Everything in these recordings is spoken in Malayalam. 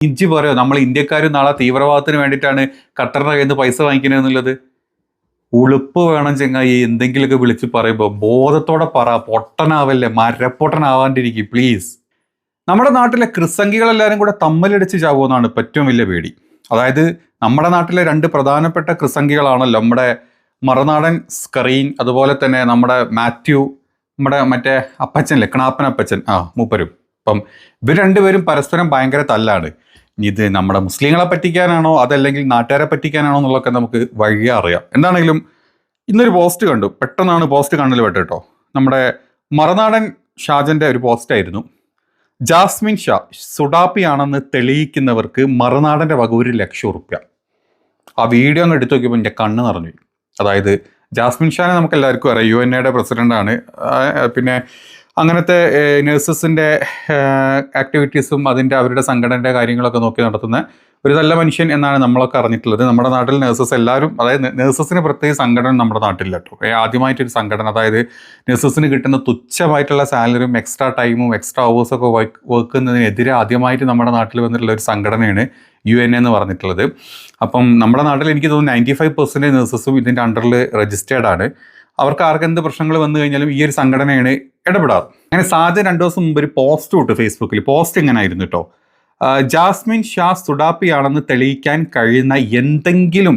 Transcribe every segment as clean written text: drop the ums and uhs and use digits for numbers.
ഇഞ്ചി പറയോ നമ്മൾ ഇന്ത്യക്കാരും നാളെ തീവ്രവാദത്തിന് വേണ്ടിയിട്ടാണ് ഖത്തറിന്റെ കയ്യിൽ നിന്ന് പൈസ വാങ്ങിക്കുന്നത് എന്നുള്ളത്? ഉളുപ്പ് വേണം ചെങ്ങായി. എന്തെങ്കിലുമൊക്കെ വിളിച്ച് പറയുമ്പോൾ ബോധത്തോടെ പറ. പൊട്ടനാവല്ലേ, മരപ്പൊട്ടനാവാണ്ടിരിക്കും പ്ലീസ്. നമ്മുടെ നാട്ടിലെ ക്രിസംഗികളെല്ലാവരും കൂടെ തമ്മിലടിച്ച് ചാവുമെന്നാണ് ഏറ്റവും വലിയ പേടി. അതായത് നമ്മുടെ നാട്ടിലെ രണ്ട് പ്രധാനപ്പെട്ട ക്രിസംഗികളാണല്ലോ നമ്മുടെ മറുനാടൻ സ്കറീൻ, അതുപോലെ തന്നെ നമ്മുടെ മാത്യു, നമ്മുടെ മറ്റേ അപ്പച്ചനല്ലേ, കിണാപ്പൻ അപ്പച്ചൻ, മൂപ്പരും. അപ്പം ഇവർ രണ്ടുപേരും പരസ്പരം ഭയങ്കര തല്ലാണ്. ഇത് നമ്മുടെ മുസ്ലിങ്ങളെ പറ്റിക്കാനാണോ അതല്ലെങ്കിൽ നാട്ടുകാരെ പറ്റിക്കാനാണോ എന്നുള്ളതൊക്കെ നമുക്ക് വഴിയെ അറിയാം. എന്താണെങ്കിലും ഇന്നൊരു പോസ്റ്റ് കണ്ടു, പെട്ടെന്നാണ് പോസ്റ്റ് കണ്ണിൽ പെട്ടോ. നമ്മുടെ മറുനാടൻ ഷാജന്റെ ഒരു പോസ്റ്റായിരുന്നു. ജാസ്മിൻ ഷാ സുഡാപ്പിയാണെന്ന് തെളിയിക്കുന്നവർക്ക് മറുനാടൻ്റെ വക ₹1,00,000. ആ വീഡിയോ ഒന്ന് എടുത്തു നോക്കിയപ്പോൾ എൻ്റെ കണ്ണ് നിറഞ്ഞു. അതായത് ജാസ്മിൻ ഷാനെ നമുക്ക് എല്ലാവർക്കും അറിയാം, UNA പ്രസിഡൻ്റാണ്. പിന്നെ അങ്ങനത്തെ നഴ്സസിൻ്റെ ആക്ടിവിറ്റീസും അവരുടെ സംഘടനയുടെ കാര്യങ്ങളൊക്കെ നോക്കി നടത്തുന്ന ഒരു നല്ല മനുഷ്യൻ എന്നാണ് നമ്മളൊക്കെ അറിഞ്ഞിട്ടുള്ളത്. നമ്മുടെ നാട്ടിൽ നഴ്സസ് എല്ലാവരും, അതായത് നഴ്സസിന് പ്രത്യേക സംഘടന നമ്മുടെ നാട്ടിലില്ല കേട്ടോ. ആദ്യമായിട്ടൊരു സംഘടന, അതായത് നഴ്സസിന് കിട്ടുന്ന തുച്ഛമായിട്ടുള്ള സാലറിയും എക്സ്ട്രാ ടൈമും എക്സ്ട്രാ അവേഴ്സൊക്കെ വെക്കുന്നതിനെതിരെ ആദ്യമായിട്ട് നമ്മുടെ നാട്ടിൽ വന്നിട്ടുള്ള ഒരു സംഘടനയാണ് UNA എന്ന് പറഞ്ഞിട്ടുള്ളത്. അപ്പം നമ്മുടെ നാട്ടിൽ എനിക്ക് തോന്നുന്നു 95% നഴ്സസും ഇതിൻ്റെ അണ്ടറിൽ രജിസ്റ്റേർഡ് ആണ്. അവർക്ക് ആർക്കെന്ത് പ്രശ്നങ്ങൾ വന്നു കഴിഞ്ഞാലും ഈ ഒരു സംഘടനയാണ് ഇടപെടാറ്. അങ്ങനെ സാജൻ 2 ദിവസം മുമ്പ് ഒരു പോസ്റ്റ് ഇട്ടു ഫേസ്ബുക്കിൽ. പോസ്റ്റ് എങ്ങനെ ആയിരുന്നു കേട്ടോ: ജാസ്മിൻ ഷാ സുഡാപ്പിയാണെന്ന് തെളിയിക്കാൻ കഴിയുന്ന എന്തെങ്കിലും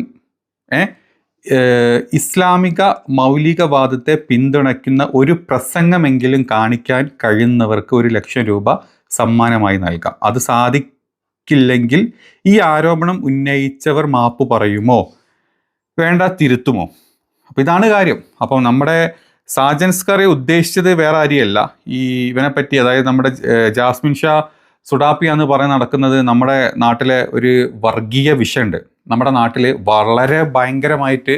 ഇസ്ലാമിക മൗലികവാദത്തെ പിന്തുണയ്ക്കുന്ന ഒരു പ്രസംഗമെങ്കിലും കാണിക്കാൻ കഴിയുന്നവർക്ക് ₹1,00,000 സമ്മാനമായി നൽകാം. അത് സാധിക്കില്ലെങ്കിൽ ഈ ആരോപണം ഉന്നയിച്ചവർ മാപ്പ് പറയുമോ വേണ്ട തിരുത്തുമോ? അപ്പോൾ ഇതാണ് കാര്യം. അപ്പം നമ്മുടെ സാജൻ സ്കറി ഉദ്ദേശിച്ചത് വേറെ ആരെയല്ല, ഇവനെ പറ്റി, അതായത് നമ്മുടെ ജാസ്മിൻ ഷാ സുഡാപ്പിയാന്ന് പറയുന്ന നടക്കുന്നത് നമ്മുടെ നാട്ടിലെ ഒരു വർഗീയ വിഷമുണ്ട്. നമ്മുടെ നാട്ടിൽ വളരെ ഭയങ്കരമായിട്ട്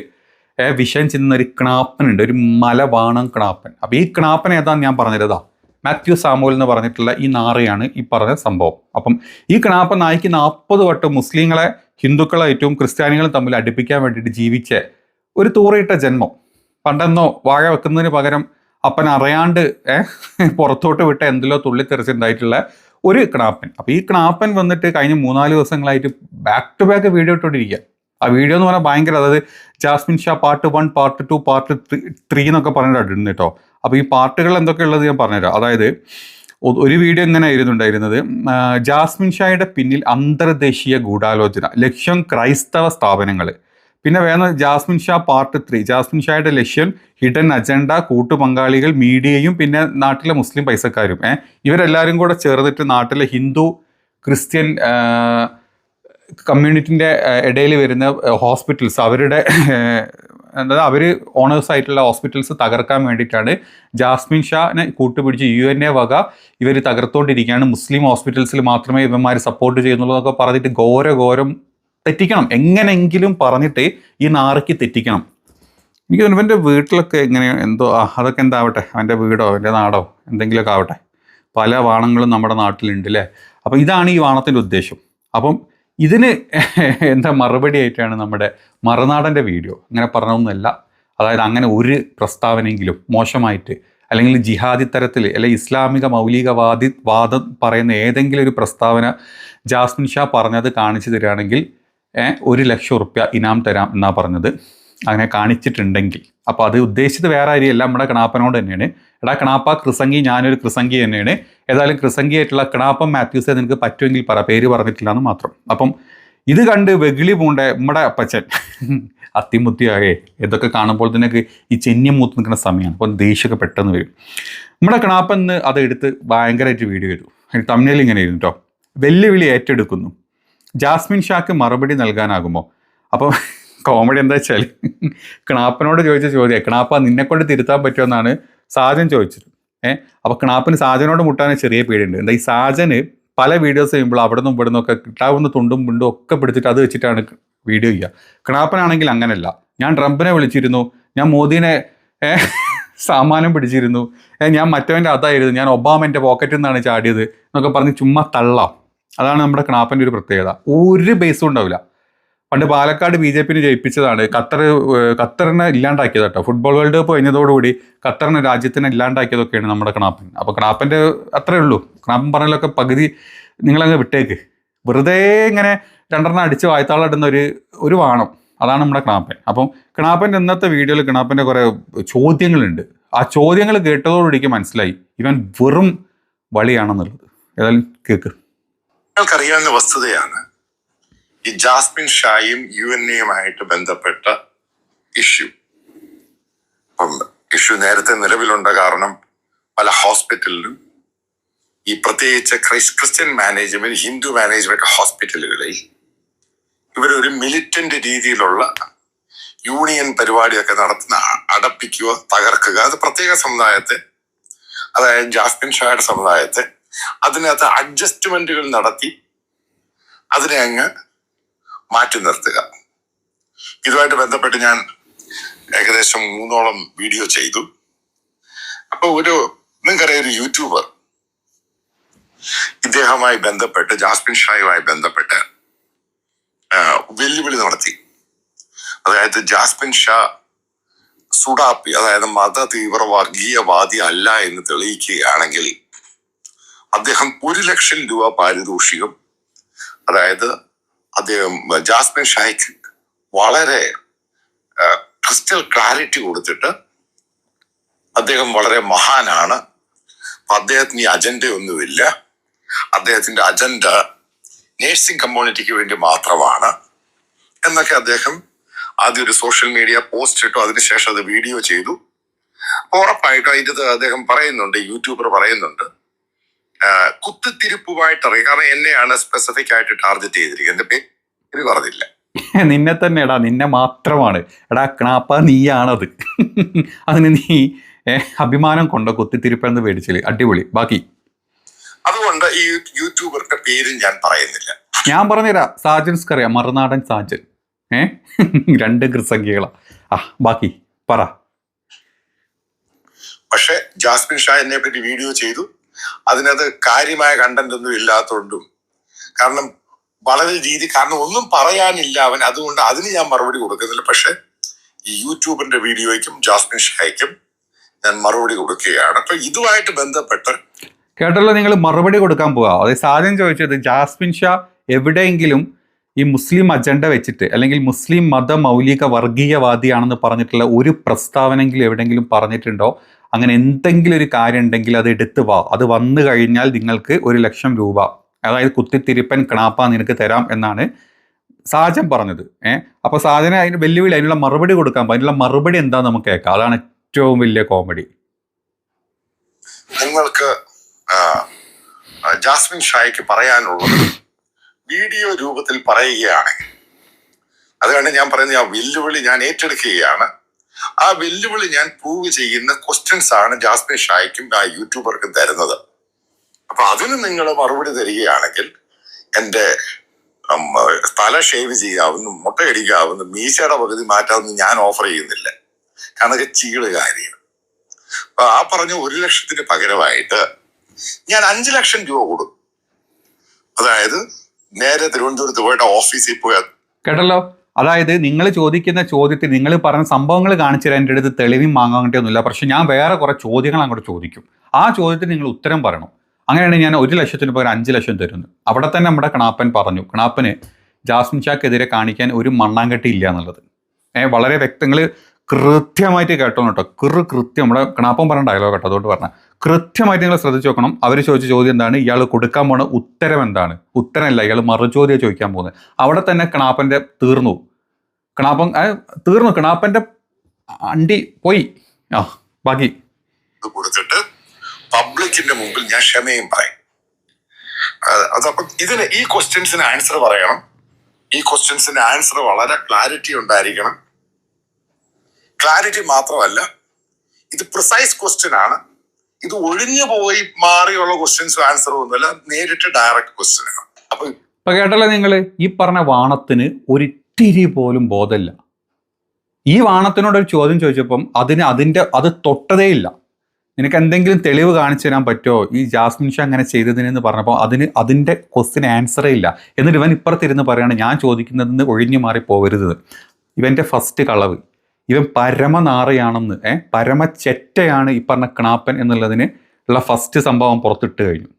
വിഷം ചിന്തുന്ന ഒരു കിണാപ്പനുണ്ട്, ഒരു മലബാണം കിണാപ്പൻ. അപ്പോൾ ഈ കിണാപ്പൻ ഏതാന്ന് ഞാൻ പറഞ്ഞിരുതാ, മാത്യു സാമുവൽ എന്ന് പറഞ്ഞിട്ടുള്ള ഈ നാറിയാണ് ഈ പറഞ്ഞ സംഭവം. അപ്പം ഈ കിണാപ്പൻ നായിക്ക് 40 വട്ടം മുസ്ലിങ്ങളെ ഹിന്ദുക്കളായിട്ടും ക്രിസ്ത്യാനികളും തമ്മിൽ അടുപ്പിക്കാൻ വേണ്ടിയിട്ട് ജീവിച്ച ഒരു തൂറിയിട്ട ജന്മം. പണ്ടെന്നോ വാഴ വെക്കുന്നതിന് പകരം അപ്പൻ അറിയാണ്ട് പുറത്തോട്ട് വിട്ട് എന്തെല്ലോ തുള്ളിത്തെറിച്ചിട്ടുണ്ടായിട്ടുള്ള ഒരു കിണാപ്പൻ. അപ്പോൾ ഈ കിണാപ്പൻ വന്നിട്ട് കഴിഞ്ഞ 3-4 ദിവസങ്ങളായിട്ട് ബാക്ക് ടു ബാക്ക് വീഡിയോ ഇട്ടുകൊണ്ടിരിക്കുക. ആ വീഡിയോ എന്ന് പറഞ്ഞാൽ ഭയങ്കര, അതായത് Jasmine Shah part 1, part 2, part 3 എന്നൊക്കെ പറഞ്ഞിട്ടുണ്ട് കേട്ടോ. അപ്പോൾ ഈ പാർട്ടുകൾ എന്തൊക്കെയുള്ളത് ഞാൻ പറഞ്ഞുതരാം. അതായത് ഒരു വീഡിയോ ഇങ്ങനെ ആയിരുന്നുണ്ടായിരുന്നത്: ജാസ്മിൻ ഷായുടെ പിന്നിൽ അന്തർദേശീയ ഗൂഢാലോചന, ലക്ഷ്യം ക്രൈസ്തവ സ്ഥാപനങ്ങൾ. പിന്നെ വേണം ജാസ്മിൻ ഷാ പാർട്ട് 3. ജാസ്മിൻ ഷായുടെ ലക്ഷ്യം ഹിഡൻ അജണ്ട, കൂട്ടുപങ്കാളികൾ, മീഡിയയും പിന്നെ നാട്ടിലെ മുസ്ലിം പൈസക്കാരും. ഇവരെല്ലാവരും കൂടെ ചേർന്നിട്ട് നാട്ടിലെ ഹിന്ദു ക്രിസ്ത്യൻ കമ്മ്യൂണിറ്റിൻ്റെ ഇടയിൽ വരുന്ന ഹോസ്പിറ്റൽസ്, അവരുടെ എന്താ അവർ ഓണേഴ്സ് ആയിട്ടുള്ള ഹോസ്പിറ്റൽസ് തകർക്കാൻ വേണ്ടിയിട്ടാണ് ജാസ്മിൻ ഷാനെ കൂട്ടുപിടിച്ച് UNA വക ഇവർ തകർത്തുകൊണ്ടിരിക്കുകയാണ്. മുസ്ലിം ഹോസ്പിറ്റൽസിൽ മാത്രമേ ഇവന്മാർ സപ്പോർട്ട് ചെയ്യുന്നുള്ളൂ എന്നൊക്കെ പറഞ്ഞിട്ട് ഘോരം തെറ്റിക്കണം. എങ്ങനെങ്കിലും പറഞ്ഞിട്ട് ഈ നാറയ്ക്ക് തെറ്റിക്കണം. എനിക്ക് തോന്നുന്നു ഇവൻ്റെ വീട്ടിലൊക്കെ എങ്ങനെ എന്തോ, അതൊക്കെ എന്താവട്ടെ, അവൻ്റെ വീടോ അവൻ്റെ നാടോ എന്തെങ്കിലുമൊക്കെ ആവട്ടെ. പല വാണങ്ങളും നമ്മുടെ നാട്ടിലുണ്ട് അല്ലേ. അപ്പം ഇതാണ് ഈ വാണത്തിൻ്റെ ഉദ്ദേശം. അപ്പം ഇതിന് എന്താ മറുപടി ആയിട്ടാണ് നമ്മുടെ മറുനാടൻ്റെ വീഡിയോ. അങ്ങനെ പറഞ്ഞതൊന്നുമല്ല. അതായത് അങ്ങനെ ഒരു പ്രസ്താവനയെങ്കിലും മോശമായിട്ട് അല്ലെങ്കിൽ ജിഹാദി തരത്തിൽ അല്ലെങ്കിൽ ഇസ്ലാമിക വാദം പറയുന്ന ഏതെങ്കിലും ഒരു പ്രസ്താവന ജാസ്മിൻ ഷാ പറഞ്ഞത് കാണിച്ചു തരികയാണെങ്കിൽ ₹1,00,000 ഇനാം തരാം എന്നാണ് പറഞ്ഞത്. അങ്ങനെ കാണിച്ചിട്ടുണ്ടെങ്കിൽ. അപ്പോൾ അത് ഉദ്ദേശിച്ചത് വേറെ ആരെയല്ല, നമ്മുടെ കിണാപ്പനോട് തന്നെയാണ്. എടാ കിണാപ്പ ക്രിസംഗി, ഞാനൊരു ക്രിസംഗി തന്നെയാണ്. ഏതായാലും ക്രിസംഗി ആയിട്ടുള്ള കിണാപ്പൻ മാത്യൂസെ നിനക്ക് പറ്റുമെങ്കിൽ പറ, പേര് പറഞ്ഞിട്ടില്ല എന്ന് മാത്രം. അപ്പം ഇത് കണ്ട് വെകിളി പൂണ്ട നമ്മുടെ അപ്പച്ചൻ അത്തിമുത്തിയാകെ ഇതൊക്കെ കാണുമ്പോൾ തന്നെ ഈ ചെന്യം മൂത്ത് നിൽക്കുന്ന സമയമാണ്. അപ്പോൾ ദേഷ്യമൊക്കെ പെട്ടെന്ന് വരും. നമ്മുടെ കിണാപ്പൻ അത് എടുത്ത് ഭയങ്കരമായിട്ട് വീഡിയോ ചെയ്തു. തമിഴിൽ ഇങ്ങനെ ആയിരുന്നു കേട്ടോ: വെല്ലുവിളി ഏറ്റെടുക്കുന്നു, ജാസ്മിൻ ഷാക്ക് മറുപടി നൽകാനാകുമോ? അപ്പോൾ കോമഡി എന്താ വെച്ചാൽ, കിണാപ്പനോട് ചോദിച്ച ചോദ്യം, കിണാപ്പ നിന്നെക്കൊണ്ട് തിരുത്താൻ പറ്റുമെന്നാണ് സാജൻ ചോദിച്ചത്. അപ്പോൾ കിണാപ്പന് സാജനോട് മുട്ടാൻ ചെറിയ പേടിയുണ്ട്. എന്താ, ഈ സാജന് പല വീഡിയോസ് ചെയ്യുമ്പോൾ അവിടെ നിന്നും ഇവിടെ നിന്നൊക്കെ കിട്ടാവുന്ന തുണ്ടും മുണ്ടും ഒക്കെ പിടിച്ചിട്ട് അത് വെച്ചിട്ടാണ് വീഡിയോ ചെയ്യുക. കിണാപ്പനാണെങ്കിൽ അങ്ങനെയല്ല. ഞാൻ ട്രംപിനെ വിളിച്ചിരുന്നു, ഞാൻ മോദിനെ സാമാനം പിടിച്ചിരുന്നു, ഞാൻ മറ്റവൻ്റെ അതായിരുന്നു, ഞാൻ ഒബാമൻ്റെ പോക്കറ്റിൽ നിന്നാണ് ചാടിയത് എന്നൊക്കെ പറഞ്ഞ് ചുമ്മാ തള്ളാം. അതാണ് നമ്മുടെ കിണാപ്പൻ്റെ ഒരു പ്രത്യേകത. ഒരു ബേസും ഉണ്ടാവില്ല. പണ്ട് പാലക്കാട് BJP ജയിപ്പിച്ചതാണ്, ഖത്തറിനെ ഇല്ലാണ്ടാക്കിയത് കേട്ടോ. ഫുട്ബോൾ വേൾഡ് കപ്പ് കഴിഞ്ഞതോടുകൂടി ഖത്തറിനെ രാജ്യത്തിനെ ഇല്ലാണ്ടാക്കിയതൊക്കെയാണ് നമ്മുടെ കിണാപ്പൻ. അപ്പോൾ കിണാപ്പൻ്റെ അത്രേ ഉള്ളൂ. കിണാപ്പൻ പറഞ്ഞാലൊക്കെ പകുതി നിങ്ങളങ്ങ് വിട്ടേക്ക്. വെറുതെ ഇങ്ങനെ രണ്ടെണ്ണം അടിച്ച് വായത്താളിടുന്ന ഒരു വാണം. അതാണ് നമ്മുടെ ക്ണാപ്പൻ. അപ്പം ക്ണാപ്പൻ്റെ ഇന്നത്തെ വീഡിയോയിൽ ക്ണാപ്പൻ്റെ കുറേ ചോദ്യങ്ങളുണ്ട്. ആ ചോദ്യങ്ങൾ കേട്ടതോടുകൂടിക്ക് മനസ്സിലായി ഇവൻ വെറും വളിയാണെന്നുള്ളത്. ഏതായാലും കേൾക്ക്. നിങ്ങൾക്കറിയാവുന്ന വസ്തുതയാണ് ഈ ജാസ്മിൻ ഷായും UNA-യുമായിട്ട് ബന്ധപ്പെട്ട ഇഷ്യൂ. ഇഷ്യൂ നേരത്തെ നിലവിലുണ്ട്. കാരണം പല ഹോസ്പിറ്റലിലും ഈ പ്രത്യേകിച്ച് ക്രിസ്ത്യൻ മാനേജ്മെന്റ്, ഹിന്ദു മാനേജ്മെന്റ് ഹോസ്പിറ്റലുകളിൽ ഇവരൊരു മിലിറ്റന്റ് രീതിയിലുള്ള യൂണിയൻ പരിപാടിയൊക്കെ നടത്തുന്ന, അടപ്പിക്കുക, തകർക്കുക. അത് പ്രത്യേക സമുദായത്തെ, അതായത് ജാസ്മിൻ ഷായുടെ സമുദായത്തെ അതിനകത്ത് അഡ്ജസ്റ്റ്മെന്റുകൾ നടത്തി അതിനെ അങ്ങ് മാറ്റി നിർത്തുക. ഇതുമായിട്ട് ബന്ധപ്പെട്ട് ഞാൻ ഏകദേശം 3ഓളം വീഡിയോ ചെയ്തു. അപ്പൊ നിങ്ങൾക്കറിയാം, ഒരു യൂട്യൂബർ ഇദ്ദേഹവുമായി ബന്ധപ്പെട്ട്, ജാസ്മിൻ ഷായുമായി ബന്ധപ്പെട്ട് വെല്ലുവിളി നടത്തി. അതായത് ജാസ്മിൻ ഷാ സുഡാപ്പി, അതായത് മത തീവ്ര വർഗീയവാദി അല്ല എന്ന് തെളിയിക്കുകയാണെങ്കിൽ അദ്ദേഹം 1 ലക്ഷം രൂപ പാരിതോഷികം, അതായത് അദ്ദേഹം ജാസ്മിൻ ഷായ്ക്ക് വളരെ ക്രിസ്റ്റൽ ക്ലാരിറ്റി കൊടുത്തിട്ട് അദ്ദേഹം വളരെ മഹാനാണ്, അദ്ദേഹത്തിന് ഈ അജണ്ടയൊന്നുമില്ല, അദ്ദേഹത്തിന്റെ അജണ്ട നേഴ്സിംഗ് കമ്മ്യൂണിറ്റിക്ക് വേണ്ടി മാത്രമാണ് എന്നൊക്കെ അദ്ദേഹം ആദ്യം ഒരു സോഷ്യൽ മീഡിയ പോസ്റ്റ് ഇട്ടു. അതിനുശേഷം അത് വീഡിയോ ചെയ്തു. ഉറപ്പായിട്ടും അതിൻ്റെ അദ്ദേഹം പറയുന്നുണ്ട്, യൂട്യൂബർ പറയുന്നുണ്ട്, കുത്തിത്തിരിപ്പുമായിട്ട് അറിയാം. കാരണം എന്നെയാണ് സ്പെസിഫിക് ആയിട്ട് ടാർഗറ്റ് ചെയ്തിരിക്കുന്നത്. എന്റെ പേര് പറഞ്ഞില്ല. നിന്നെ തന്നെ എടാ, നിന്നെ മാത്രമാണ്. എടാ ക്ണാപ്പ, നീയാണത്. അതിന് നീ അഭിമാനം കൊണ്ടോ കുത്തിത്തിരിപ്പെന്ന് പേടിച്ചില്ല. അടിപൊളി. ബാക്കി അതുകൊണ്ട് ഈ യൂട്യൂബറിന്റെ പേര് ഞാൻ പറയുന്നില്ല. ഞാൻ പറഞ്ഞുതരാം. സാജൻസ് അറിയാം, മറുനാടൻ സാജൻ. 2 കൃസംഖ്യകളാ. ബാക്കി പറ. പക്ഷെ ജാസ്മിൻ ഷാ എന്നെ പറ്റി വീഡിയോ ചെയ്തു. അതിനകത്ത് കാര്യമായ കണ്ടന്റ് ഒന്നും ഇല്ലാത്തതുകൊണ്ടും, കാരണം കാരണം ഒന്നും പറയാനില്ല അവൻ, അതുകൊണ്ട് അതിന് ഞാൻ മറുപടി കൊടുക്കുന്നില്ല. പക്ഷെ ഈ യൂട്യൂബിന്റെ വീഡിയോയ്ക്കും ജാസ്മിൻ ഷായ്ക്കും ഞാൻ മറുപടി കൊടുക്കുകയാണ്. അപ്പൊ ഇതുമായിട്ട് ബന്ധപ്പെട്ട് കേട്ടല്ലോ, നിങ്ങൾ മറുപടി കൊടുക്കാൻ പോവാ. അതായത് സാധനം ചോദിച്ചത്, ജാസ്മിൻ ഷാ എവിടെയെങ്കിലും ഈ മുസ്ലിം അജണ്ട വെച്ചിട്ട് അല്ലെങ്കിൽ മുസ്ലിം മത മൗലിക വർഗീയവാദിയാണെന്ന് പറഞ്ഞിട്ടുള്ള ഒരു പ്രസ്താവനെങ്കിലും എവിടെയെങ്കിലും പറഞ്ഞിട്ടുണ്ടോ? അങ്ങനെ എന്തെങ്കിലും ഒരു കാര്യം ഉണ്ടെങ്കിൽ അത് എടുത്തു വാ. അത് വന്നു കഴിഞ്ഞാൽ നിങ്ങൾക്ക് 1 ലക്ഷം രൂപ, അതായത് കുത്തിത്തിരിപ്പൻ ക്ണാപ്പ നിനക്ക് തരാം എന്നാണ് സാജൻ പറഞ്ഞത്. അപ്പൊ സാജന് അതിന് വെല്ലുവിളി, അതിനുള്ള മറുപടി കൊടുക്കാൻ. അതിനുള്ള മറുപടി എന്താ നമുക്ക് കേൾക്കാം. അതാണ് ഏറ്റവും വലിയ കോമഡി. നിങ്ങൾക്ക് ജാസ്മിൻ ഷായ്ക്ക് പറയാനുള്ളത് വീഡിയോ രൂപത്തിൽ പറയുകയാണെങ്കിൽ, അതുകൊണ്ട് ഞാൻ പറയുന്നത്, ആ വെല്ലുവിളി ഞാൻ ഏറ്റെടുക്കുകയാണ്. ആ വെല്ലുവിളി ഞാൻ പ്രൂവ് ചെയ്യുന്ന ക്വസ്റ്റ്യൻസ് ആണ് ജാസ്മിൻ ഷായ്ക്കും ആ യൂട്യൂബർക്കും തരുന്നത്. അപ്പൊ അതിന് നിങ്ങൾ മറുപടി തരികയാണെങ്കിൽ എന്റെ തല ഷേവ് ചെയ്യാവുന്ന, മുട്ടയടിക്കാവുന്ന, മീശയുടെ പകുതി മാറ്റാവുന്ന ഞാൻ ഓഫർ ചെയ്യുന്നില്ല. കാരണം അത് ചീള് കാര്യമാണ്. അപ്പൊ ആ പറഞ്ഞ 1 ലക്ഷത്തിന് പകരമായിട്ട് ഞാൻ 5 ലക്ഷം രൂപ കൊടുക്കും. അതായത് നേരെ തിരുവനന്തപുരത്ത് പോയിട്ട് ഓഫീസിൽ പോയി. കേട്ടല്ലോ, അതായത് നിങ്ങൾ ചോദിക്കുന്ന ചോദ്യത്തിൽ നിങ്ങൾ പറഞ്ഞ സംഭവങ്ങൾ കാണിച്ചു തരാൻ എൻ്റെ അടുത്ത് തെളിവും വാങ്ങാൻ വേണ്ടിയൊന്നുമില്ല. പക്ഷെ ഞാൻ വേറെ കുറെ ചോദ്യങ്ങൾ അങ്ങോട്ട് ചോദിക്കും. ആ ചോദ്യത്തിന് നിങ്ങൾ ഉത്തരം പറയണം. അങ്ങനെയാണ് ഞാൻ 1 ലക്ഷത്തിന് പകരം 5 ലക്ഷം തരുന്നത്. അവിടെ തന്നെ നമ്മുടെ ക്ണാപ്പൻ പറഞ്ഞു, ക്ണാപ്പന് ജാസ്മിൻ ഷാക്കെതിരെ കാണിക്കാൻ ഒരു മണ്ണാങ്കട്ടി ഇല്ല എന്നുള്ളത്. വളരെ വ്യക്തങ്ങൾ കൃത്യമായിട്ട് കേട്ടോണം കേട്ടോ. കൃത്യം നമ്മുടെ ക്ണാപ്പൻ പറഞ്ഞ ഡയലോഗ് കേട്ടോ. അതുകൊണ്ട് പറഞ്ഞാൽ കൃത്യമായിട്ട് നിങ്ങൾ ശ്രദ്ധിച്ച് നോക്കണം. അവർ ചോദിച്ച ചോദ്യം എന്താണ്, ഇയാൾ കൊടുക്കാൻ പോണ ഉത്തരം എന്താണ്. ഉത്തരമല്ല, ഇയാൾ മറുചോദ്യം ചോദിക്കാൻ പോകുന്നത്. അവിടെ തന്നെ ക്ണാപ്പൻ്റെ തീർന്നു. ക്ണാപ്പൻ്റെ അണ്ടി പോയി. ബാക്കി കൊടുത്തിട്ട് പബ്ലിക്കിന്റെ മുമ്പിൽ ഞാൻ ക്ഷമയും പറയും. അതപ്പം ഈ ക്വസ്റ്റ്യൻസിന് ആൻസർ പറയണം. ഈ ക്വസ്റ്റ്യൻസിന്റെ ആൻസർ വളരെ ക്ലാരിറ്റി ഉണ്ടായിരിക്കണം. ക്ലാരിറ്റി മാത്രമല്ല, ഇത് പ്രിസൈസ് ക്വസ്റ്റ്യൻ ആണ്. ഇത് ഒഴിഞ്ഞു പോയി മാറിയുള്ള ക്വസ്റ്റ്യൻസും ആൻസറും ഒന്നുമല്ല, നേരിട്ട് ഡയറക്റ്റ് ക്വസ്റ്റ്യൻ ആണ്. അപ്പൊ കേട്ടല്ലോ നിങ്ങൾ, ഈ പറഞ്ഞ വാണത്തിന് ഒരിത്തിരി പോലും ബോധമില്ല. ഈ വാണത്തിനോട് ഒരു ചോദ്യം ചോദിച്ചപ്പം അത് തൊട്ടതേ ഇല്ല. നിനക്ക് എന്തെങ്കിലും തെളിവ് കാണിച്ചു തരാൻ പറ്റുമോ ഈ ജാസ്മിൻ ഷാ അങ്ങനെ ചെയ്തതിനെന്ന് പറഞ്ഞപ്പോൾ അതിൻ്റെ ക്വസ്റ്റിന് ആൻസറേ ഇല്ല. എന്നിട്ട് ഇവൻ ഇപ്പുറത്തിരുന്ന് പറയാണ് ഞാൻ ചോദിക്കുന്നതിന് ഒഴിഞ്ഞു മാറി പോകരുത്. ഇവൻ്റെ ഫസ്റ്റ് കളവ്, ഇവൻ പരമനാറയാണെന്ന്, പരമചെറ്റയാണ് ഈ പറഞ്ഞ ക്ണാപ്പൻ എന്നുള്ളതിന് ഉള്ള ഫസ്റ്റ് സംഭവം പുറത്തിട്ട് കഴിഞ്ഞു.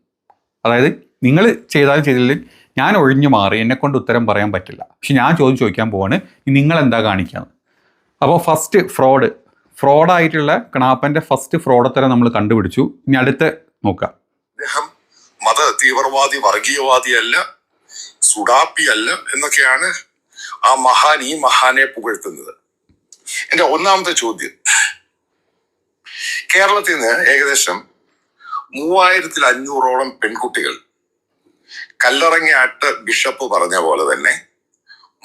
അതായത് നിങ്ങൾ ചെയ്താലും ചെയ്തില്ലെങ്കിൽ ഞാൻ ഒഴിഞ്ഞു മാറി, എന്നെക്കൊണ്ട് ഉത്തരം പറയാൻ പറ്റില്ല. പക്ഷെ ഞാൻ ചോദിക്കാൻ പോവാണ്, നിങ്ങൾ എന്താ കാണിക്കാന്ന്. അപ്പോൾ ഫസ്റ്റ് ഫ്രോഡായിട്ടുള്ള കണാപ്പൻ്റെ ഫസ്റ്റ് ഫ്രോഡത്തരം നമ്മൾ കണ്ടുപിടിച്ചു. ഇനി അടുത്ത നോക്കാം. അദ്ദേഹം മത തീവ്രവാദി, വർഗീയവാദിയല്ല, സുഡാപ്പിയല്ല എന്നൊക്കെയാണ് ഈ മഹാനെ പുകഴ്ത്തുന്നത്. എന്റെ ഒന്നാമത്തെ ചോദ്യം, കേരളത്തിൽ നിന്ന് ഏകദേശം 3500ഓളം പെൺകുട്ടികൾ കല്ലറങ്ങാട്ട് ബിഷപ്പ് പറഞ്ഞ പോലെ തന്നെ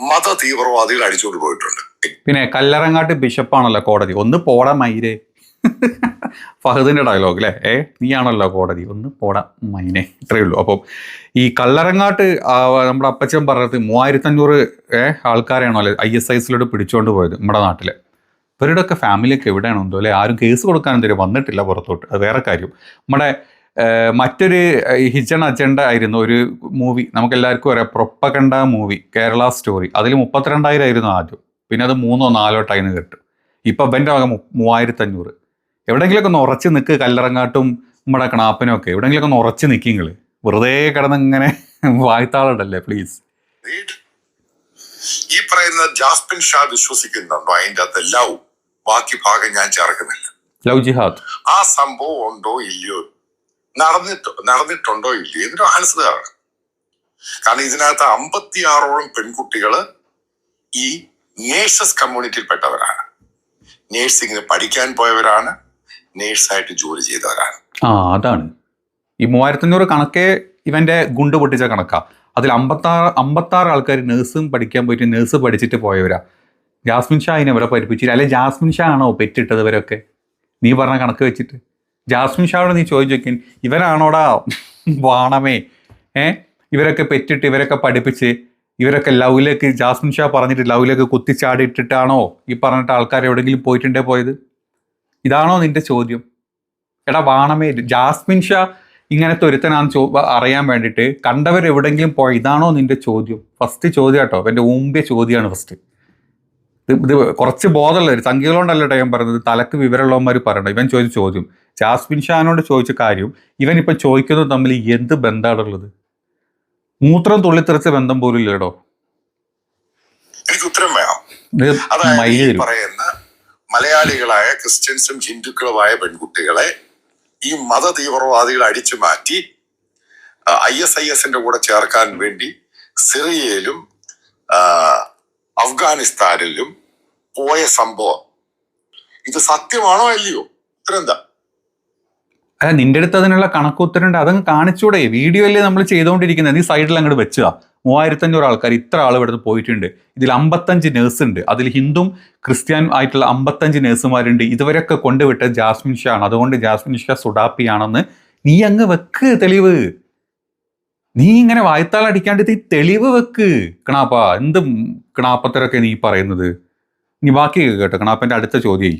മത തീവ്രവാദികൾ അടിച്ചുകൊണ്ട് പോയിട്ടുണ്ട്. പിന്നെ കല്ലറങ്ങാട്ട് ബിഷപ്പാണല്ലോ കോടതി, ഒന്ന് പോടാ മൈരേ. ഫഹദിന്റെ ഡയലോഗ് അല്ലേ, നീയാണല്ലോ കോടതി, ഒന്ന് പോടാ മൈനെ, ഇത്രയേ ഉള്ളൂ. അപ്പം ഈ കല്ലറങ്ങാട്ട് നമ്മുടെ അപ്പച്ചൻ പറഞ്ഞത് 3500 ആൾക്കാരാണല്ലോ ISIസിലോട്ട് പിടിച്ചുകൊണ്ട് പോയത് നമ്മുടെ നാട്ടില്. ഇവരുടെയൊക്കെ ഫാമിലിയൊക്കെ എവിടെയാണോ എന്തോ അല്ലെ, ആരും കേസ് കൊടുക്കാൻ എന്തെങ്കിലും വന്നിട്ടില്ല പുറത്തോട്ട്, അത് വേറെ കാര്യം. നമ്മുടെ മറ്റൊരു ഹിജൺ അജണ്ട ആയിരുന്നു ഒരു മൂവി, നമുക്ക് എല്ലാവർക്കും അറിയാം, പ്രൊപ്പഗണ്ട മൂവി കേരള സ്റ്റോറി. അതിൽ 32,000 ആയിരുന്നു ആദ്യം, പിന്നെ അത് 3 or 4 ടൈന്ന് കേട്ടു. ഇപ്പം ഇവൻ്റെ വക 3500. എവിടെയെങ്കിലുമൊക്കെ ഒന്ന് ഉറച്ച് നിൽക്ക്, കല്ലറങ്ങാട്ടും നമ്മുടെ കണാപ്പനും ഒക്കെ എവിടെയെങ്കിലുമൊക്കെ ഒന്ന് ഉറച്ച് നിൽക്കിങ്ങൾ, വെറുതെ കിടന്ന് ഇങ്ങനെ വായ്ത്താളുണ്ടല്ലേ പ്ലീസ്. ഈ പറയുന്ന ജാസ്മിൻ ഷാ വിശ്വസിക്കുന്നുണ്ടോ അതിൻ്റെ അകത്ത് ലവ്? ബാക്കി ഭാഗം ഞാൻ ചേർക്കുന്നില്ല. ലവ് ജിഹാദ് ആ സംഭവം ഉണ്ടോ ഇല്ലയോ, നടന്നിട്ടുണ്ടോ ഇല്ലയോ, ഇതിന്റെ ആൻസറാണ്. കാരണം ഇതിനകത്ത് 56ഓളം പെൺകുട്ടികള് ഈ നേഴ്സസ് കമ്മ്യൂണിറ്റിയിൽപ്പെട്ടവരാണ്, നേഴ്സിംഗിന് പഠിക്കാൻ പോയവരാണ്, നേഴ്സായിട്ട് ജോലി ചെയ്തവരാണ്. അതാണ് ഈ 3500 കണക്കേ ഇവന്റെ ഗുണ്ട് പൊട്ടിച്ച കണക്കാ. അതിൽ 56 ആൾക്കാർ നേഴ്സും പഠിക്കാൻ പോയിട്ട് നേഴ്സ് പഠിച്ചിട്ട് പോയവരാ. ജാസ്മിൻ ഷാ അതിനെ ഇവരെ പഠിപ്പിച്ചില്ല. അല്ലെ ജാസ്മിൻ ഷാ ആണോ പെറ്റിട്ടത് ഇവരൊക്കെ? നീ പറഞ്ഞ കണക്ക് വെച്ചിട്ട് ജാസ്മിൻ ഷായോട് നീ ചോദിച്ചോക്കിൻ, ഇവരാണോടാ വാണമേ ഇവരൊക്കെ പെറ്റിട്ട് ഇവരൊക്കെ പഠിപ്പിച്ച് ഇവരൊക്കെ ലവിലേക്ക്, ജാസ്മിൻ ഷാ പറഞ്ഞിട്ട് ലവിലേക്ക് കുത്തിച്ചാടിയിട്ടിട്ടാണോ ഈ പറഞ്ഞിട്ട് ആൾക്കാർ എവിടെയെങ്കിലും പോയിട്ടുണ്ടേ പോയത്? ഇതാണോ നിന്റെ ചോദ്യം? എടാ വാണമേ, ജാസ്മിൻ ഷാ ഇങ്ങനത്തെ ഒരുത്തനാന്ന് അറിയാൻ വേണ്ടിയിട്ട് കണ്ടവരെവിടെങ്കിലും പോയ, ഇതാണോ നിന്റെ ചോദ്യം? ഫസ്റ്റ് ചോദ്യം കേട്ടോ, എൻ്റെ ഊമ്പിയ ചോദ്യമാണ് ഫസ്റ്റ്. ഇത് കുറച്ച് ബോധമുള്ള ഒരു സംഖ്യകളോണ്ടല്ലോ ഞാൻ പറയുന്നത്, തലക്ക് വിവരമുള്ളവന്മാർ പറയണം. ഇവൻ ചോദിച്ച ചോദ്യം, ജാസ്മിൻ ഷാനോട് ചോദിച്ച കാര്യം ഇവൻ ഇപ്പം ചോദിക്കുന്നത് തമ്മിൽ എന്ത് ബന്ധമാണുള്ളത്? മൂത്രം തുള്ളിത്തെറിച്ച ബന്ധം പോലും ഇല്ലടോ. എനിക്ക് ഉത്തരം വേണം. പറയുന്ന മലയാളികളായ ക്രിസ്ത്യൻസും ഹിന്ദുക്കളുമായ പെൺകുട്ടികളെ ഈ മത തീവ്രവാദികൾ അടിച്ചു മാറ്റി ISISന്റെ കൂടെ ചേർക്കാൻ വേണ്ടി സിറിയയിലും അഫ്ഗാനിസ്ഥാനിലും പോയ സംഭവം ഇത് സത്യമാണോ അല്ലയോ? ഉത്തരം എന്താ? അല്ല, നിന്റെ അടുത്ത് അതിനുള്ള കണക്കുത്തരുണ്ട്, അതങ്ങ് കാണിച്ചൂടെ? വീഡിയോ അല്ലേ നമ്മൾ ചെയ്തുകൊണ്ടിരിക്കുന്നത്, നീ സൈഡിൽ അങ്ങോട്ട് വെച്ചുക. 3500 ആൾക്കാർ ഇത്ര ആൾ ഇവിടുന്ന് പോയിട്ടുണ്ട്. ഇതിൽ 55 നേഴ്സ് ഉണ്ട്, അതിൽ ഹിന്ദുവും ക്രിസ്ത്യൻ ആയിട്ടുള്ള 55 നേഴ്സുമാരുണ്ട്. ഇതുവരെയൊക്കെ കൊണ്ടുവിട്ട ജാസ്മിൻ ഷാ ആണ്. അതുകൊണ്ട് ജാസ്മിൻ ഷാ സുഡാപ്പിയാണെന്ന് നീ അങ്ങ് വെക്ക് തെളിവ്. നീ ഇങ്ങനെ വായ്ത്താളടിക്കാണ്ട് ഈ തെളിവ് വെക്ക് കണാപ്പ. എന്ത് കണാപ്പത്തരൊക്കെ നീ പറയുന്നത്? നീ ബാക്കി കേട്ടോ, കണാപ്പന്റെ അടുത്ത ചോദ്യം.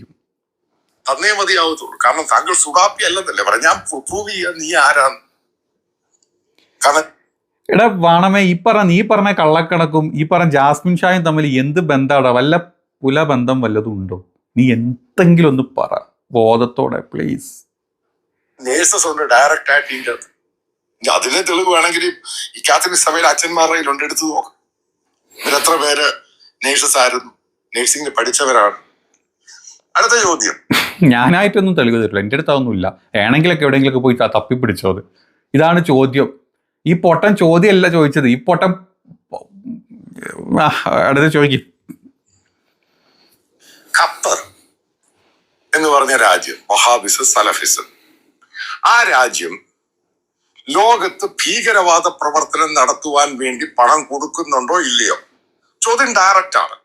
തന്നേ മതിയാവത്തുള്ളൂ. കാരണം താങ്കൾ സുഡാപ്പി അല്ലെന്നല്ലേ പറയാം. ഞാൻ പ്രൂവ് ചെയ്യാൻ നീ ആരാണ്? കാരണം എടാ വാണമേ, നീ പറഞ്ഞ കള്ളക്കണക്കും ഈ പറഞ്ഞ ജാസ്മിൻ ഷായും തമ്മിൽ എന്ത് ബന്ധമാടാ? വല്ല പുലബന്ധം വല്ലതും ഉണ്ടോ? നീ എന്തെങ്കിലും ഒന്ന് പറ ബോധത്തോടെ പ്ലീസ്. നേഴ്സസ് ഉണ്ട് ഡയറക്റ്റ് ആയിട്ട്. അതിനെ തെളിവ് വേണമെങ്കിൽ ഈ കാത്തലിക് സഭയിലെ അച്ഛന്മാരുടെ കയ്യിലുണ്ട്, എടുത്തു നോക്കാം. ഇവരെത്ര പേര് നേഴ്സസ് ആയിരുന്നു, നേഴ്സിംഗിന് പഠിച്ചവരാണ്. അടുത്ത ചോദ്യം. ഞാനായിട്ടൊന്നും തെളിവ് തരില്ല, എൻ്റെ അടുത്തൊന്നുമില്ല. വേണമെങ്കിലൊക്കെ എവിടെയെങ്കിലൊക്കെ പോയി തപ്പിപ്പിടിച്ചത്. ഇതാണ് ചോദ്യം. ഈ പൊട്ടൻ ചോദ്യമല്ല ചോദിച്ചത്, ഈ പൊട്ടൻ അടുത്ത് ചോദിക്കും. ഖത്തർ എന്ന് പറഞ്ഞ രാജ്യം, വഹാബിസം സലഫിസം, ആ രാജ്യം ലോകത്ത് ഭീകരവാദ പ്രവർത്തനം നടത്തുവാൻ വേണ്ടി പണം കൊടുക്കുന്നുണ്ടോ ഇല്ലയോ? ചോദ്യം ഡയറക്റ്റ് ആണ്.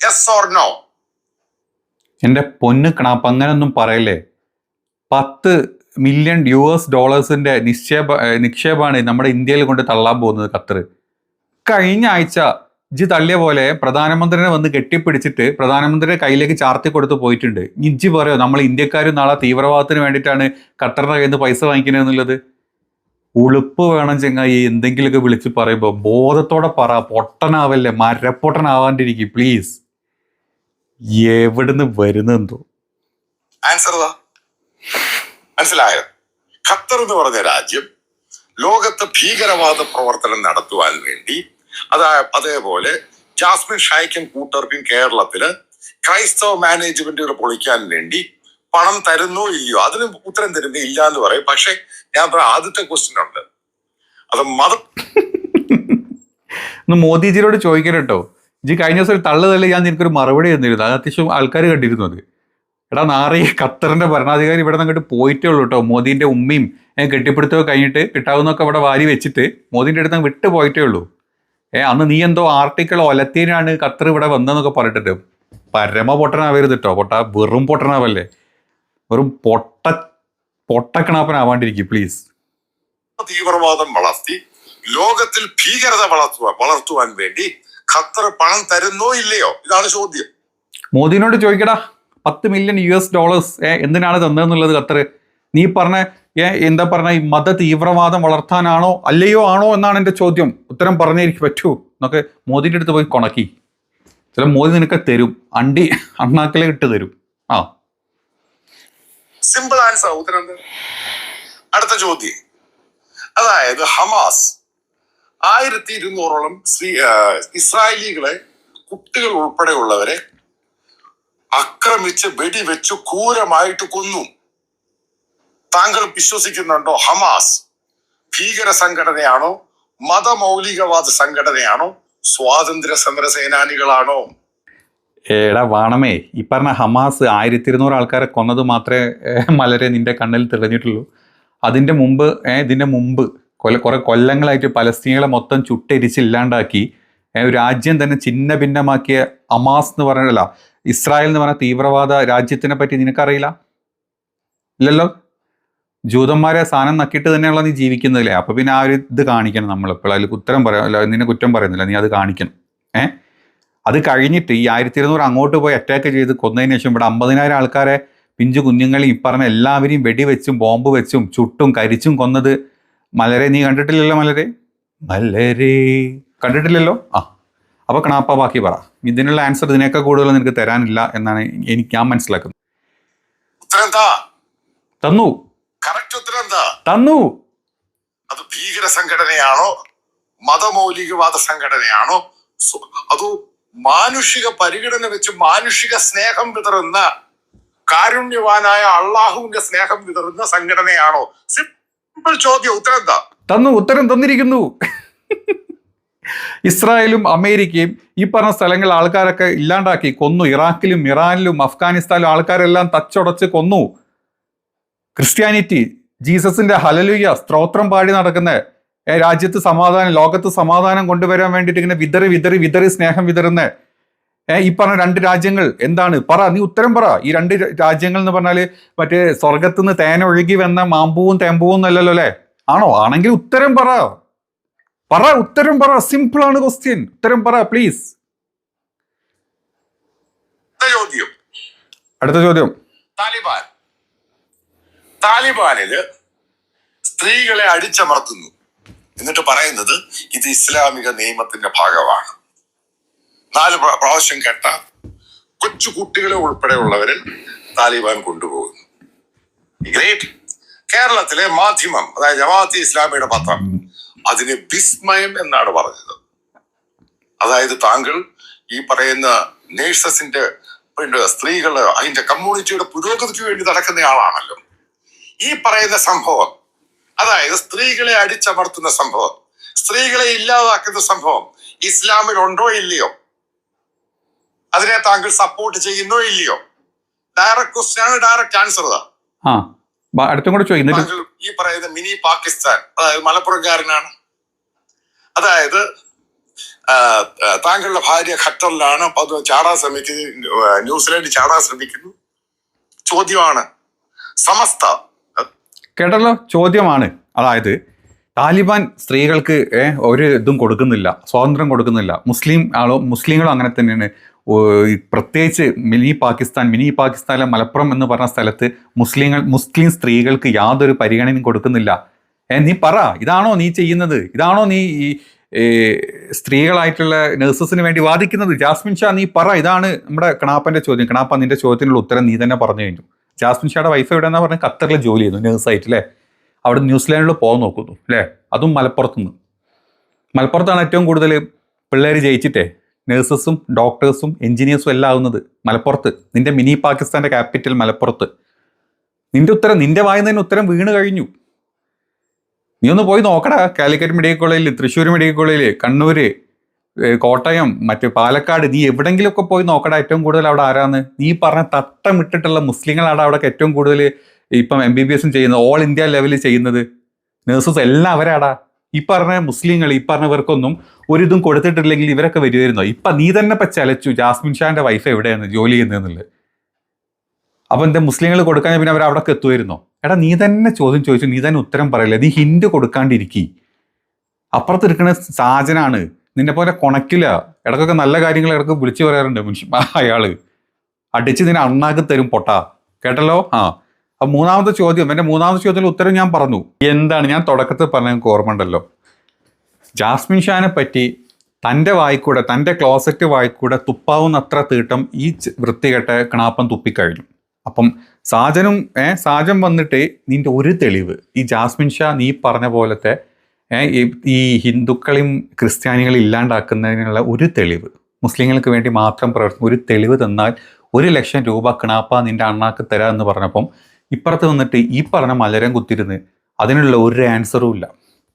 Yes or no? എൻ്റെ പൊന്ന് കണാപ്പ്, അങ്ങനൊന്നും പറയല്ലേ. $10 മില്യൺ നിക്ഷേപമാണ് നമ്മുടെ ഇന്ത്യയിൽ കൊണ്ട് തള്ളാൻ പോകുന്നത് ഖത്തർ. കഴിഞ്ഞ ആഴ്ച തള്ളിയ പോലെ പ്രധാനമന്ത്രിനെ വന്ന് കെട്ടിപ്പിടിച്ചിട്ട് പ്രധാനമന്ത്രിയുടെ കയ്യിലേക്ക് ചാർത്തി കൊടുത്ത് പോയിട്ടുണ്ട്. ഇജ്ജി പറയോ നമ്മൾ ഇന്ത്യക്കാരും നാളെ തീവ്രവാദത്തിന് വേണ്ടിയിട്ടാണ് ഖത്തറിന്റെ കയ്യിൽ നിന്ന് പൈസ വാങ്ങിക്കുന്നത് എന്നുള്ളത്? ഉളുപ്പ് വേണം ചെങ്ങായി. എന്തെങ്കിലുമൊക്കെ വിളിച്ച് പറയുമ്പോൾ ബോധത്തോടെ പറ. പൊട്ടനാവല്ലേ, മരപ്പൊട്ടനാവാണ്ടിരിക്കും പ്ലീസ്. എവിടുന്ന് വരുന്നെന്തോ. ആൻസർ മനസ്സിലായോ? ഖത്തർ എന്ന് പറഞ്ഞ രാജ്യം ലോകത്ത് ഭീകരവാദ പ്രവർത്തനം നടത്തുവാൻ വേണ്ടി അതേപോലെ ജാസ്മിൻ ഷായ്ക്കും കൂട്ടർക്കും കേരളത്തില് ക്രൈസ്തവ മാനേജ്മെന്റുകൾ പൊളിക്കാൻ വേണ്ടി പണം തരുന്നോ ഇല്ലയോ? അതിന് ഉത്തരം തരുന്നേ ഇല്ല എന്ന് പറയും. പക്ഷെ ഞാൻ ആദ്യത്തെ ക്വസ്റ്റ്യൻ ഉണ്ട്, അത് മോദിജിയോട് ചോദിക്കണം കേട്ടോ. ജി കഴിഞ്ഞ ദിവസം ഒരു തള്ളി ഞാൻ നിനക്കൊരു മറുപടി തന്നിരുന്നു. അത് അത്യാവശ്യം ആൾക്കാർ കണ്ടിരുന്നു. അത് എടാ നാറി, ഖത്തറിന്റെ ഭരണാധികാരി ഇവിടെ നിന്ന് അങ്ങോട്ട് പോയിട്ടേ ഉള്ളൂ കേട്ടോ. മോദീന്റെ ഉമ്മയും കെട്ടിപ്പിടുത്തോ കഴിഞ്ഞിട്ട് കിട്ടാവുന്നൊക്കെ ഇവിടെ വാരി വെച്ചിട്ട് മോദീന്റെ അടുത്ത് വിട്ടു പോയിട്ടേ ഉള്ളൂ. അന്ന് നീ എന്തോ ആർട്ടിക്കിൾ ഒലത്തീനാണ് ഖത്തർ ഇവിടെ വന്നതെന്നൊക്കെ പറഞ്ഞിട്ട് പരമ പൊട്ടനാവരുത് കേട്ടോ. വെറും പൊട്ടനാവല്ലേ, വെറും പൊട്ടക്കണാപ്പനാവാണ്ടിരിക്കും പ്ലീസ്. തീവ്രവാദം വളർത്തി ലോകത്തിൽ ഭീകരത വളർത്തുവാൻ വേണ്ടി ഖത്തർ പണം തരുന്നോ ഇല്ലയോ? ഇതാണ് ചോദ്യം. മോദിനോട് ചോദിക്കടാ, $10 മില്യൺ എന്തിനാണ് തന്നതെന്നുള്ളത് ഖത്തർ. നീ പറഞ്ഞ എന്താ പറഞ്ഞ ഈ മത തീവ്രവാദം വളർത്താനാണോ അല്ലയോ ആണോ എന്നാണ് എൻ്റെ ചോദ്യം. ഉത്തരം പറഞ്ഞിരിക്കും പറ്റൂ എന്നൊക്കെ മോദിൻ്റെ അടുത്ത് പോയി കൊണക്കി. ചില മോദി നിനക്ക് തരും, അണ്ണാക്കിലെ ഇട്ട് തരും. സിമ്പിൾ ആൻസർ, ഉത്തരം. അടുത്ത ചോദ്യം, അതായത് ഹമാസ് 1200ഓളം ഇസ്രായേലികളെ, കുട്ടികൾ ഉൾപ്പെടെയുള്ളവരെ ആക്രമിച്ച് വെടിവെച്ച് ക്രൂരമായിട്ട് കൊന്നു. താങ്കൾ വിശ്വസിക്കുന്നുണ്ടോ ഹമാസ് ഭീകര സംഘടനയാണോ, മതമൗലികവാദ സംഘടനയാണോ, സ്വാതന്ത്ര്യ സമര സേനാനികളാണോ? എടാ വാണമേ, ഈ പറഞ്ഞ ഹമാസ് 1200 ആൾക്കാരെ കൊന്നത് മാത്രമേ മലരെ നിന്റെ കണ്ണിൽ തെളിഞ്ഞിട്ടുള്ളൂ. ഇതിൻ്റെ മുമ്പ് കുറെ കൊല്ലങ്ങളായിട്ട് പലസ്തീനികളെ മൊത്തം ചുട്ടെരിച്ചില്ലാണ്ടാക്കി ഒരു രാജ്യം തന്നെ ഛിന്ന ഭിന്നമാക്കിയ ഹമാസ് എന്ന് പറഞ്ഞല്ല, ഇസ്രായേൽ എന്ന് പറഞ്ഞ തീവ്രവാദ രാജ്യത്തിനെ പറ്റി നിനക്കറിയില്ല? ഇല്ലല്ലോ. ജൂതന്മാരെ സാധനം നക്കിയിട്ട് തന്നെയുള്ള നീ ജീവിക്കുന്നില്ലേ? അപ്പോൾ പിന്നെ ആ ഒരു ഇത് കാണിക്കണം നമ്മൾ. ഇപ്പോൾ അതിൽ ഉത്തരം പറയാം, നിന്നെ കുറ്റം പറയുന്നില്ല, നീ അത് കാണിക്കണം. അത് കഴിഞ്ഞിട്ട് ഈ 1200 അങ്ങോട്ട് പോയി അറ്റാക്ക് ചെയ്ത് കൊന്നതിന് ശേഷം ഇവിടെ 50,000 ആൾക്കാരെ, പിഞ്ചു കുഞ്ഞുങ്ങളെയും ഈ പറഞ്ഞ എല്ലാവരെയും വെടിവെച്ചും ബോംബ് വെച്ചും ചുട്ടും കരിച്ചും കൊന്നത് മലരെ നീ കണ്ടിട്ടില്ലല്ലോ? മലരെ കണ്ടിട്ടില്ലല്ലോ. അപ്പോൾ കണാപ്പ ബാക്കി പറ. ഇതിനുള്ള ആൻസർ ഇതിനേക്കാൾ കൂടുതൽ നിനക്ക് തരാനില്ല എന്നാണ് ഞാൻ മനസ്സിലാക്കുന്നത്. തന്നു. തന്നു. അത് ഭീകര സംഘടനയാണോ, മതമൗലികവാദ സംഘടനയാണോ, അതോ മാനുഷിക പരിഗണന വെച്ച് മാനുഷിക സ്നേഹം വിതറുന്ന, കാരുണ്യവാനായ അള്ളാഹുവിന്റെ സ്നേഹം വിതറുന്ന സംഘടനയാണോ? സിമ്പിൾ ചോദ്യം, ഉത്തരം തന്നു. ഉത്തരം തന്നിരിക്കുന്നു. ഇസ്രായേലും അമേരിക്കയും ഈ പറഞ്ഞ സ്ഥലങ്ങളിൽ ആൾക്കാരൊക്കെ ഇല്ലാണ്ടാക്കി കൊന്നു. ഇറാഖിലും ഇറാനിലും അഫ്ഗാനിസ്ഥാനിലും ആൾക്കാരെല്ലാം തച്ചൊടച്ച് കൊന്നു. ക്രിസ്ത്യാനിറ്റി, ജീസസിന്റെ ഹല്ലേലൂയ സ്തോത്രം പാടി നടക്കുന്ന രാജ്യത്ത് സമാധാനം, ലോകത്ത് സമാധാനം കൊണ്ടുവരാൻ വേണ്ടിയിട്ട് ഇങ്ങനെ വിതറി സ്നേഹം വിതറുന്ന ഈ പറഞ്ഞ 2 രാജ്യങ്ങൾ എന്താണ്? പറ, നീ ഉത്തരം പറ. ഈ 2 രാജ്യങ്ങൾ എന്ന് പറഞ്ഞാൽ മറ്റേ സ്വർഗത്തുനിന്ന് തേന ഒഴുകി വന്ന മാമ്പൂവും തേമ്പൂവും എന്നല്ലല്ലോ അല്ലേ? ആണോ? ആണെങ്കിൽ ഉത്തരം പറ. ഉത്തരം പറ. സിമ്പിൾ ആണ് ക്വസ്റ്റ്യൻ. ഉത്തരം പറ പ്ലീസ്. അടുത്ത ചോദ്യം, താലിബാനില് സ്ത്രീകളെ അടിച്ചമർത്തുന്നു എന്നിട്ട് പറയുന്നത് ഇത് ഇസ്ലാമിക നിയമത്തിന്റെ ഭാഗമാണ്. 4 പ്രാവശ്യം കേട്ട കൊച്ചു കുട്ടികളെ ഉൾപ്പെടെയുള്ളവരിൽ താലിബാൻ കൊണ്ടുപോകുന്നു. ഗ്രേറ്റ്. കേരളത്തിലെ മാധ്യമം, അതായത് ജമാഅത്തെ ഇസ്ലാമിയുടെ പത്രം, അതിന് വിസ്മയം എന്നാണ് പറഞ്ഞത്. അതായത് താങ്കൾ ഈ പറയുന്ന നേഴ്സസിന്റെ സ്ത്രീകള് അതിന്റെ കമ്മ്യൂണിറ്റിയുടെ പുരോഗതിക്ക് വേണ്ടി നടക്കുന്ന ആളാണല്ലോ. ഈ പറയുന്ന സംഭവം, അതായത് സ്ത്രീകളെ അടിച്ചമർത്തുന്ന സംഭവം, സ്ത്രീകളെ ഇല്ലാതാക്കുന്ന സംഭവം ഇസ്ലാമിൽ ഉണ്ടോ ഇല്ലയോ? അതിനെ താങ്കൾ സപ്പോർട്ട് ചെയ്യുന്നോ ഇല്ലയോ? ഡയറക്റ്റ് ക്വസ്റ്റ്യൻ ആണ്, ഡയറക്റ്റ് ആൻസർ. ഈ പറയുന്ന മിനി പാകിസ്ഥാൻ, അതായത് മലപ്പുറംകാരനാണ്. അതായത് താങ്കളുടെ ഭാര്യ ഖത്തറിലാണ്, ചാടാൻ ശ്രമിക്കുന്നു, ന്യൂസിലാൻഡ് ചാടാൻ ശ്രമിക്കുന്നു. ചോദ്യമാണ് സമസ്ത. കേട്ടല്ലോ, ചോദ്യമാണ്. അതായത് താലിബാൻ സ്ത്രീകൾക്ക് ഒരു ഇതും കൊടുക്കുന്നില്ല, സ്വാതന്ത്ര്യം കൊടുക്കുന്നില്ല. മുസ്ലിങ്ങളും അങ്ങനെ തന്നെയാണ്. പ്രത്യേകിച്ച് മിനി പാകിസ്ഥാനിലെ മലപ്പുറം എന്ന് പറഞ്ഞ സ്ഥലത്ത് മുസ്ലിം സ്ത്രീകൾക്ക് യാതൊരു പരിഗണനയും കൊടുക്കുന്നില്ല. നീ പറ, ഇതാണോ നീ ചെയ്യുന്നത്? ഇതാണോ നീ ഈ സ്ത്രീകളായിട്ടുള്ള നഴ്സസിന് വേണ്ടി വാദിക്കുന്നത്? ജാസ്മിൻ ഷാ, നീ പറ. ഇതാണ് നമ്മുടെ കണാപ്പന്റെ ചോദ്യം. കണാപ്പ, നിന്റെ ചോദ്യത്തിനുള്ള ഉത്തരം നീ തന്നെ പറഞ്ഞു കഴിഞ്ഞു. ജാസ്മിൻ ഷായുടെ വൈഫ് എവിടെയെന്നാ പറഞ്ഞാൽ ഖത്തറിൽ ജോലി ചെയ്യുന്നു, നേഴ്സായിട്ട് അല്ലേ? അവിടെ ന്യൂസിലാൻഡിൽ പോകാൻ നോക്കുന്നു അല്ലേ, അതും മലപ്പുറത്തുനിന്ന്. മലപ്പുറത്താണ് ഏറ്റവും കൂടുതൽ പിള്ളേർ ജയിച്ചിട്ടേ നഴ്സസും ഡോക്ടേഴ്സും എഞ്ചിനീയേഴ്സും എല്ലാം ആവുന്നത് മലപ്പുറത്ത്. നിന്റെ മിനി പാകിസ്ഥാൻ്റെ ക്യാപിറ്റൽ മലപ്പുറത്ത്. നിന്റെ വായിൽ തന്നെ ഉത്തരം വീണ് കഴിഞ്ഞു. നീ ഒന്ന് പോയി നോക്കടാ, കാലിക്കറ്റ് മെഡിക്കൽ കോളേജിൽ, തൃശ്ശൂർ മെഡിക്കൽ കോളേജിൽ, കണ്ണൂർ, കോട്ടയം, മറ്റ് പാലക്കാട്, നീ എവിടെങ്കിലുമൊക്കെ പോയി നോക്കടാ ഏറ്റവും കൂടുതൽ അവിടെ ആരാന്ന്. നീ പറഞ്ഞ തട്ടമിട്ടിട്ടുള്ള മുസ്ലിങ്ങളാണ് അവിടെ ഏറ്റവും കൂടുതൽ ഇപ്പം MBBS ചെയ്യുന്നത്, ഓൾ ഇന്ത്യ ലെവലിൽ ചെയ്യുന്നത്. നഴ്സസ് എല്ലാം അവരാടാ. ഈ പറഞ്ഞ മുസ്ലിങ്ങൾ, ഈ പറഞ്ഞവർക്കൊന്നും ഒരിതും കൊടുത്തിട്ടില്ലെങ്കിൽ ഇവരൊക്കെ വരുമായിരുന്നോ? ഇപ്പം നീ തന്നെ ഇപ്പം ചലച്ചു ജാസ്മിൻ ഷാന്റെ വൈഫ് എവിടെയാണ് ജോലി ചെയ്യുന്നതെന്നുള്ളത്. അപ്പം എന്താ മുസ്ലിങ്ങൾ കൊടുക്കാൻ പിന്നെ അവർ അവിടെ എത്തുമായിരുന്നോ? എടാ നീ തന്നെ ചോദ്യം ചോദിച്ചു, നീ തന്നെ ഉത്തരം പറയില്ല. നീ ഹിന്റ് കൊടുക്കാണ്ടിരിക്കി. അപ്പുറത്തിരിക്കണ സാജനാണ്, നിന്നെ പോലെ കൊണക്കില്ല. ഇടക്കൊക്കെ നല്ല കാര്യങ്ങൾ ഇടക്ക് വിളിച്ചു പറയാറുണ്ട് മനുഷ്യൻ. അയാള് അടിച്ച് നിന്നെ അണ്ണാക്ക് തരും പൊട്ടാ. കേട്ടല്ലോ? അപ്പം മൂന്നാമത്തെ ചോദ്യം, എൻ്റെ മൂന്നാമത്തെ ചോദ്യത്തിൻ്റെ ഉത്തരം ഞാൻ പറഞ്ഞു. എന്താണ് ഞാൻ തുടക്കത്തിൽ പറഞ്ഞ എനിക്ക് ഓർമ്മ ഉണ്ടല്ലോ. ജാസ്മിൻ ഷാനെ പറ്റി തൻ്റെ വായിക്കൂടെ, തൻ്റെ ക്ലോസറ്റ് വായിക്കൂടെ തുപ്പാവുന്ന അത്ര തീട്ടം ഈ വൃത്തികെട്ട കിണാപ്പം തുപ്പിക്കഴിഞ്ഞു. അപ്പം സാജൻ വന്നിട്ട് നിന്റെ ഒരു തെളിവ്, ഈ ജാസ്മിൻ ഷാ നീ പറഞ്ഞ പോലത്തെ ഈ ഹിന്ദുക്കളെയും ക്രിസ്ത്യാനികളെ ഇല്ലാണ്ടാക്കുന്നതിനുള്ള ഒരു തെളിവ്, മുസ്ലിങ്ങൾക്ക് വേണ്ടി മാത്രം പ്രവർത്തിക്കുന്ന ഒരു തെളിവ് തന്നാൽ 1,00,000 രൂപ കിണാപ്പ നിന്റെ അണ്ണാക്ക് തരാം എന്ന് പറഞ്ഞപ്പം ഇപ്പുറത്ത് വന്നിട്ട് ഈ പറഞ്ഞ മലരം കുത്തിരുന്ന് അതിനുള്ള ഒരു ആൻസറും ഇല്ല.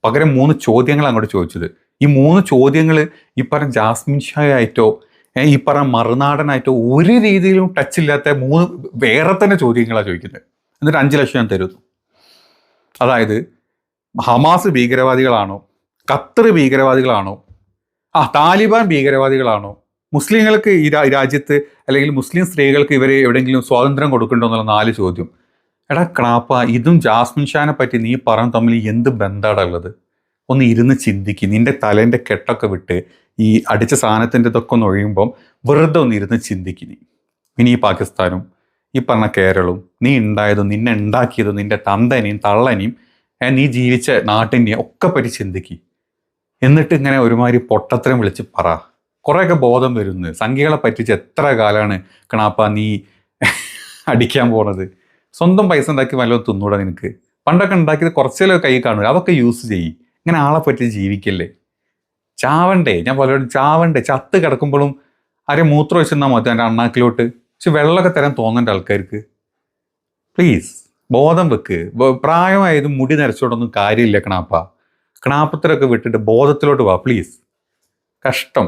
പകരം 3 ചോദ്യങ്ങൾ അങ്ങോട്ട് ചോദിച്ചത്. ഈ 3 ചോദ്യങ്ങൾ ഈ പറഞ്ഞ ജാസ്മിൻ ഷാ ആയിട്ടോ ഈ പറഞ്ഞ മറുനാടനായിട്ടോ ഒരു രീതിയിലും ടച്ച് ഇല്ലാത്ത 3 വേറെ തന്നെ ചോദ്യങ്ങളാണ് ചോദിക്കുന്നത്. എന്നിട്ട് 5 ലക്ഷം ഞാൻ തരുന്നു. അതായത് ഹമാസ് ഭീകരവാദികളാണോ, ഖത്തർ ഭീകരവാദികളാണോ, താലിബാൻ ഭീകരവാദികളാണോ, മുസ്ലിങ്ങൾക്ക് ഈ രാജ്യത്ത് അല്ലെങ്കിൽ മുസ്ലിം സ്ത്രീകൾക്ക് ഇവരെ എവിടെയെങ്കിലും സ്വാതന്ത്ര്യം കൊടുക്കണ്ടോ എന്നുള്ള 4 ചോദ്യം. എടാ ക്രാപ്പ, ഇതും ജാസ്മിൻ ഷാനെ പറ്റി നീ പറഞ്ഞു തമ്മിൽ എന്ത് ബന്ധമാണ് ഉള്ളത്? ഒന്ന് ഇരുന്ന് ചിന്തിക്ക്. നിന്റെ തലേൻ്റെ കെട്ടൊക്കെ വിട്ട് ഈ അടിച്ച സാധനത്തിൻ്റെ ഇതൊക്കെ ഒന്ന് ഒഴിയുമ്പം വെറുതെ ഒന്ന് ഇരുന്ന് ചിന്തിക്ക്. ഇനി ഈ പാകിസ്ഥാനും ഈ പറഞ്ഞ കേരളവും നീ ഉണ്ടായതും നിന്നെ ഉണ്ടാക്കിയതും നിന്റെ തന്തനെയും തള്ളനെയും നീ ജീവിച്ച നാട്ടിനെയും ഒക്കെ പറ്റി ചിന്തിക്ക്. എന്നിട്ട് ഇങ്ങനെ ഒരുമാതിരി പൊട്ടത്തരം വിളിച്ച് പറ. കുറേയൊക്കെ ബോധം വരുന്നു. സംഖ്യകളെ പറ്റിച്ച് എത്ര കാലമാണ് കിണാപ്പ നീ അടിക്കാൻ പോണത്? സ്വന്തം പൈസ ഉണ്ടാക്കി വല്ലതും തിന്നൂടാ നിനക്ക്? പണ്ടൊക്കെ ഉണ്ടാക്കിയത് കുറച്ചേലോ കൈ കാണുക, അതൊക്കെ യൂസ് ചെയ്യ്. ഇങ്ങനെ ആളെ പറ്റി ജീവിക്കല്ലേ. ചാവണ്ടേ? ഞാൻ പലരോടും ചാവണ്ടേ, ചത്ത് കിടക്കുമ്പോഴും ആരെ മൂത്രം വെച്ചെന്നാൽ മതി എൻ്റെ അണ്ണാക്കിലോട്ട്. പക്ഷെ വെള്ളമൊക്കെ തരാൻ തോന്നേണ്ട ആൾക്കാർക്ക്. പ്ലീസ് ബോധം വെക്ക്. പ്രായമായതും മുടി നരച്ചോണ്ടൊന്നും കാര്യമില്ല കിണാപ്പ. കിണാപ്പത്തിലൊക്കെ വിട്ടിട്ട് ബോധത്തിലോട്ട് വാ പ്ലീസ്. കഷ്ടം.